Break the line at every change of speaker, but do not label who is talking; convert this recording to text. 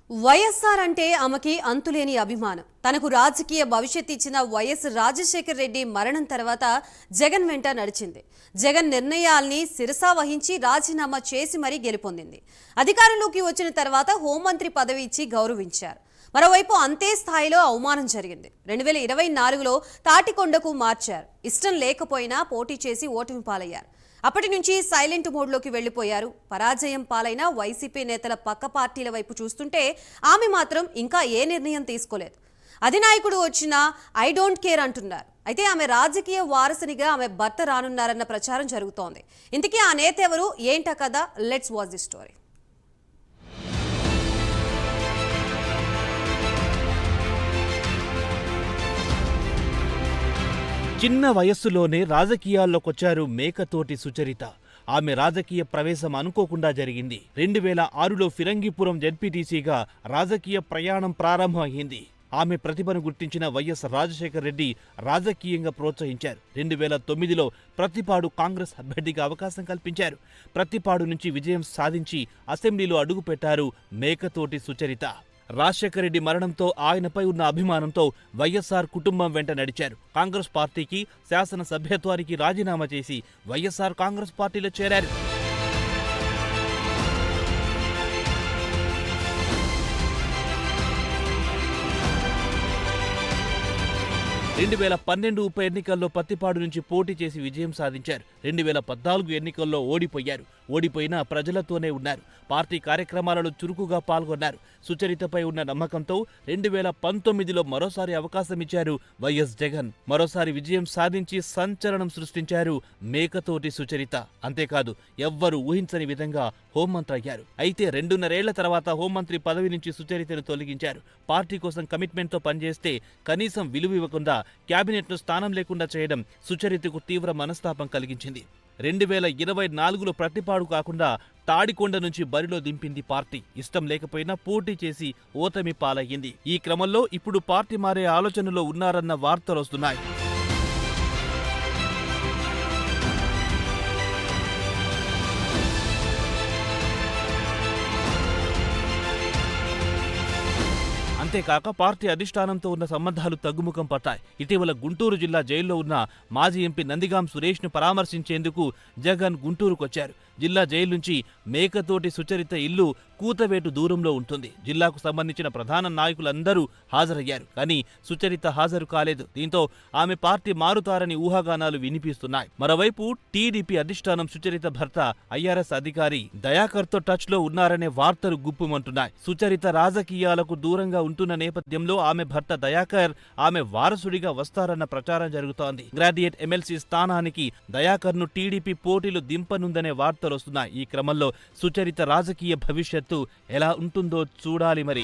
వైఎస్ఆర్ అంటే ఆమెకి అంతులేని అభిమానం. తనకు రాజకీయ భవిష్యత్తు ఇచ్చిన వైఎస్ రాజశేఖర్ రెడ్డి మరణం తర్వాత జగన్ వెంట నడిచింది. జగన్ నిర్ణయాల్ని శిరసా వహించి రాజీనామా చేసి మరీ గెలుపొందింది. అధికారంలోకి వచ్చిన తర్వాత హోంమంత్రి పదవి ఇచ్చి గౌరవించారు. మరోవైపు అంతే స్థాయిలో అవమానం జరిగింది. 2024లో తాటికొండకు మార్చారు. ఇష్టం లేకపోయినా పోటీ చేసి ఓటమి పాలయ్యారు. అప్పటి నుంచి సైలెంట్ మోడ్లోకి వెళ్లిపోయారు. పరాజయం పాలైన వైసీపీ నేతల పక్క పార్టీల వైపు చూస్తుంటే ఆమె మాత్రం ఇంకా ఏ నిర్ణయం తీసుకోలేదు. అధినాయకుడు వచ్చినా ఐ డోంట్ కేర్ అంటున్నారు. అయితే ఆమె రాజకీయ వారసునిగా ఆమె భర్త రానున్నారన్న ప్రచారం జరుగుతోంది. ఇంతకీ ఆ నేత ఎవరు, ఏంటా కదా? Let's watch the story.
చిన్న వయస్సులోనే రాజకీయాల్లోకొచ్చారు మేకతోటి సుచరిత. ఆమె రాజకీయ ప్రవేశం అనుకోకుండా జరిగింది. 2006లో ఫిరంగిపురం జెడ్పీటీసీగా రాజకీయ ప్రయాణం ప్రారంభమైంది. ఆమె ప్రతిభను గుర్తించిన వైఎస్ రాజశేఖర్ రెడ్డి రాజకీయంగా ప్రోత్సహించారు. 2009లో ప్రతిపాడు కాంగ్రెస్ అభ్యర్థిగా అవకాశం కల్పించారు. ప్రతిపాడు నుంచి విజయం సాధించి అసెంబ్లీలో అడుగుపెట్టారు మేకతోటి సుచరిత. రాజశేఖర రెడ్డి మరణంతో ఆయనపై ఉన్న అభిమానంతో వైఎస్ఆర్ కుటుంబం వెంట నడిచారు. కాంగ్రెస్ పార్టీకి శాసన సభ్యత్వానికి రాజీనామా చేసి వైఎస్ఆర్ కాంగ్రెస్ పార్టీలో చేరారు. 2012 ఉప ఎన్నికల్లో పత్తిపాడు నుంచి పోటీ చేసి విజయం సాధించారు. 2014 ఎన్నికల్లో ఓడిపోయినా ప్రజలతోనే ఉన్నారు. పార్టీ కార్యక్రమాలలో చురుకుగా పాల్గొన్నారు. సుచరితపై ఉన్న నమ్మకంతో 2019లో మరోసారి అవకాశం ఇచ్చారు వైఎస్ జగన్. మరోసారి విజయం సాధించి సంచలనం సృష్టించారు మేకతోటి సుచరిత. అంతేకాదు, ఎవ్వరూ ఊహించని విధంగా హోంమంత్రి అయ్యారు. అయితే 2.5 ఏళ్ల తర్వాత హోంమంత్రి పదవి నుంచి సుచరితను తొలగించారు. పార్టీ కోసం కమిట్మెంట్తో పనిచేస్తే కనీసం విలువ ఇవ్వకుండా క్యాబినెట్ను స్థానం లేకుండా చేయడం సుచరితకు తీవ్ర మనస్తాపం కలిగించింది. 2024లో ప్రతిపాడు కాకుండా తాడికొండ నుంచి బరిలో దింపింది పార్టీ. ఇష్టం లేకపోయినా పోటీ చేసి ఓటమి పాలయ్యింది. ఈ క్రమంలో ఇప్పుడు పార్టీ మారే ఆలోచనలో ఉన్నారన్న వార్తలొస్తున్నాయి. అంతేకాక పార్టీ అధిష్టానంతో ఉన్న సంబంధాలు తగ్గుముఖం పట్టాయి. ఇటీవల గుంటూరు జిల్లా జైల్లో ఉన్న మాజీ ఎంపీ నందిగాం సురేష్ను పరామర్శించేందుకు జగన్ గుంటూరుకొచ్చారు. జిల్లా జైలు నుంచి మేకతోటి సుచరిత ఇల్లు కూతవేటు దూరంలో ఉంటుంది. జిల్లాకు సంబంధించిన ప్రధాన నాయకులందరూ హాజరయ్యారు. కానీ సుచరిత హాజరు కాలేదు. దీంతో ఆమె పార్టీ మారుతారని ఊహాగానాలు వినిపిస్తున్నాయి. మరోవైపు టీడీపీ అధిష్టానం సుచరిత భర్త ఐఆర్ఎస్ అధికారి దయాకర్తో టచ్ లో ఉన్నారనే వార్తలు గుప్పుమంటున్నాయి. సుచరిత రాజకీయాలకు దూరంగా ఉంటున్న నేపథ్యంలో ఆమె భర్త దయాకర్ ఆమె వారసుడిగా వస్తారన్న ప్రచారం జరుగుతోంది. గ్రాడ్యుయేట్ ఎమ్మెల్సీ స్థానానికి దయాకర్ను టీడీపీ పోటీలు దింపనుందనే వార్తలొస్తున్నాయి. ఈ క్రమంలో సుచరిత రాజకీయ భవిష్యత్తు ఎలా ఉంటుందో చూడాలి మరి.